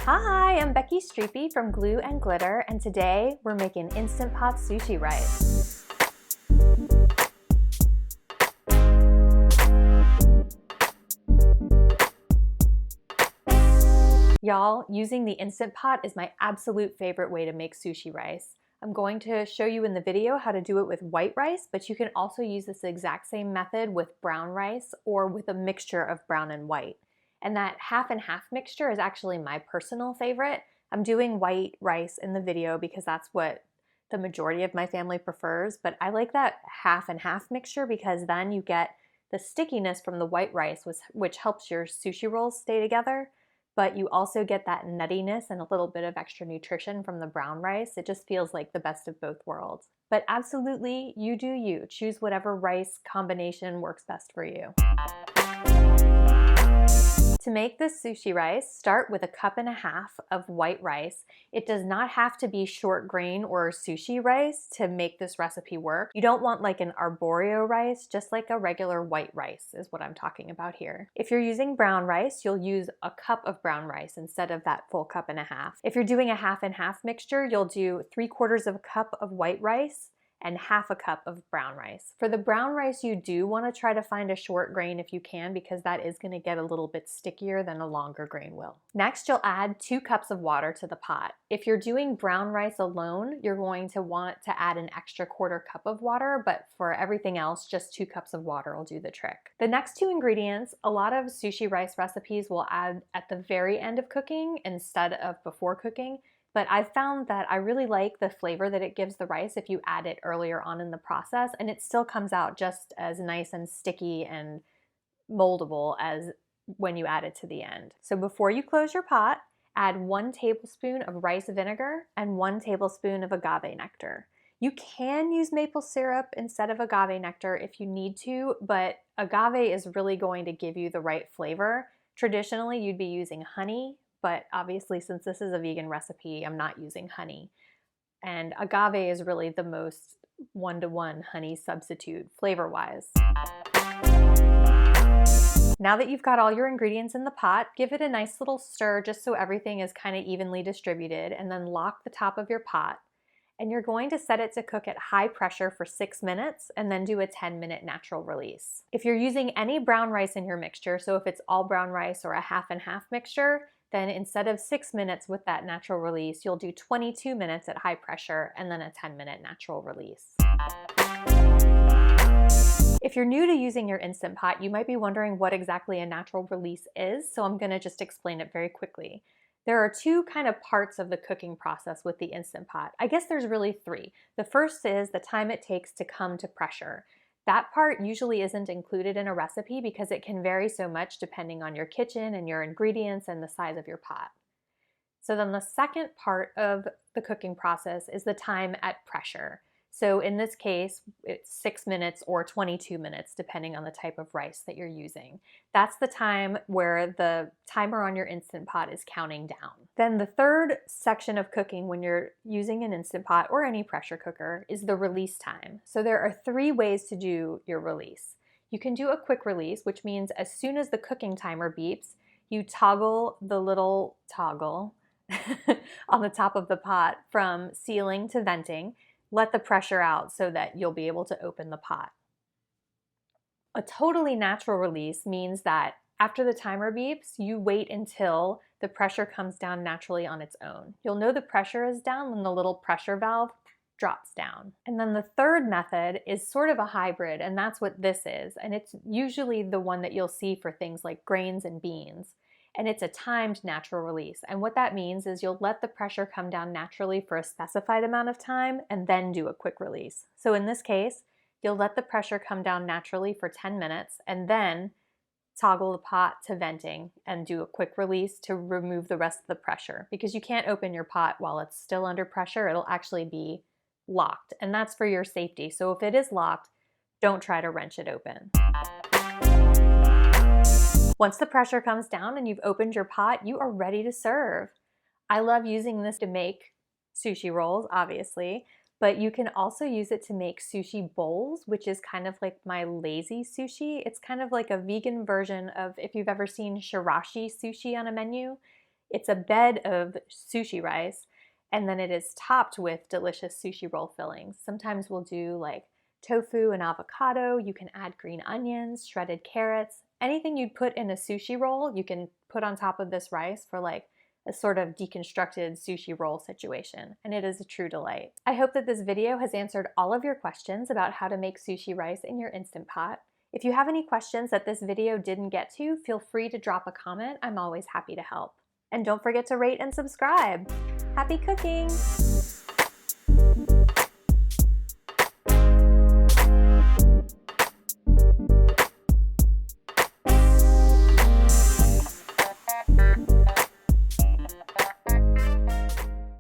Hi, I'm Becky Streepy from Glue and Glitter, and today we're making Instant Pot Sushi Rice. Y'all, using the Instant Pot is my absolute favorite way to make sushi rice. I'm going to show you in the video how to do it with white rice, but you can also use this exact same method with brown rice or with a mixture of brown and white. And that half and half mixture is actually my personal favorite. I'm doing white rice in the video because that's what the majority of my family prefers, but I like that half and half mixture because then you get the stickiness from the white rice, which helps your sushi rolls stay together, but you also get that nuttiness and a little bit of extra nutrition from the brown rice. It just feels like the best of both worlds. But absolutely, you do you. Choose whatever rice combination works best for you. To make this sushi rice, start with 1.5 cups of white rice. It does not have to be short grain or sushi rice to make this recipe work. You don't want like an arborio rice, just like a regular white rice is what I'm talking about here. If you're using brown rice, you'll use 1 cup of brown rice instead of that full 1.5 cups. If you're doing a half and half mixture, you'll do 3/4 cup of white rice and 1/2 cup of brown rice. For the brown rice, you do want to try to find a short grain if you can, because that is going to get a little bit stickier than a longer grain will. Next, you'll add 2 cups of water to the pot. If you're doing brown rice alone, you're going to want to add an extra 1/4 cup of water, but for everything else, just 2 cups of water will do the trick. The next 2 ingredients, a lot of sushi rice recipes will add at the very end of cooking instead of before cooking. But I've found that I really like the flavor that it gives the rice if you add it earlier on in the process, and it still comes out just as nice and sticky and moldable as when you add it to the end. So before you close your pot, add 1 tablespoon of rice vinegar and 1 tablespoon of agave nectar. You can use maple syrup instead of agave nectar if you need to, but agave is really going to give you the right flavor. Traditionally, you'd be using honey, but obviously since this is a vegan recipe, I'm not using honey. And agave is really the most one-to-one honey substitute flavor-wise. Now that you've got all your ingredients in the pot, give it a nice little stir just so everything is kind of evenly distributed, and then lock the top of your pot. And you're going to set it to cook at high pressure for 6 minutes and then do a 10-minute natural release. If you're using any brown rice in your mixture, so if it's all brown rice or a half and half mixture, then instead of 6 minutes with that natural release, you'll do 22 minutes at high pressure and then a 10-minute natural release. If you're new to using your Instant Pot, you might be wondering what exactly a natural release is, so I'm gonna just explain it very quickly. There are 2 kind of parts of the cooking process with the Instant Pot. I guess there's really 3. The first is the time it takes to come to pressure. That part usually isn't included in a recipe because it can vary so much depending on your kitchen and your ingredients and the size of your pot. So then the second part of the cooking process is the time at pressure. So in this case, it's 6 minutes or 22 minutes, depending on the type of rice that you're using. That's the time where the timer on your Instant Pot is counting down. Then the third section of cooking when you're using an Instant Pot or any pressure cooker is the release time. So there are 3 ways to do your release. You can do a quick release, which means as soon as the cooking timer beeps, you toggle the little toggle on the top of the pot from sealing to venting. Let the pressure out so that you'll be able to open the pot. A totally natural release means that after the timer beeps, you wait until the pressure comes down naturally on its own. You'll know the pressure is down when the little pressure valve drops down. And then the third method is sort of a hybrid, and that's what this is. And it's usually the one that you'll see for things like grains and beans. And it's a timed natural release. And what that means is you'll let the pressure come down naturally for a specified amount of time and then do a quick release. So in this case, you'll let the pressure come down naturally for 10 minutes and then toggle the pot to venting and do a quick release to remove the rest of the pressure, because you can't open your pot while it's still under pressure. It'll actually be locked, and that's for your safety. So if it is locked, don't try to wrench it open. Once the pressure comes down and you've opened your pot, you are ready to serve. I love using this to make sushi rolls, obviously, but you can also use it to make sushi bowls, which is kind of like my lazy sushi. It's kind of like a vegan version of, if you've ever seen shirashi sushi on a menu, It's a bed of sushi rice, and then it is topped with delicious sushi roll fillings. Sometimes we'll do like tofu and avocado. You can add green onions, shredded carrots, anything you'd put in a sushi roll, you can put on top of this rice for like a sort of deconstructed sushi roll situation, and it is a true delight. I hope that this video has answered all of your questions about how to make sushi rice in your Instant Pot. If you have any questions that this video didn't get to, feel free to drop a comment. I'm always happy to help. And don't forget to rate and subscribe. Happy cooking!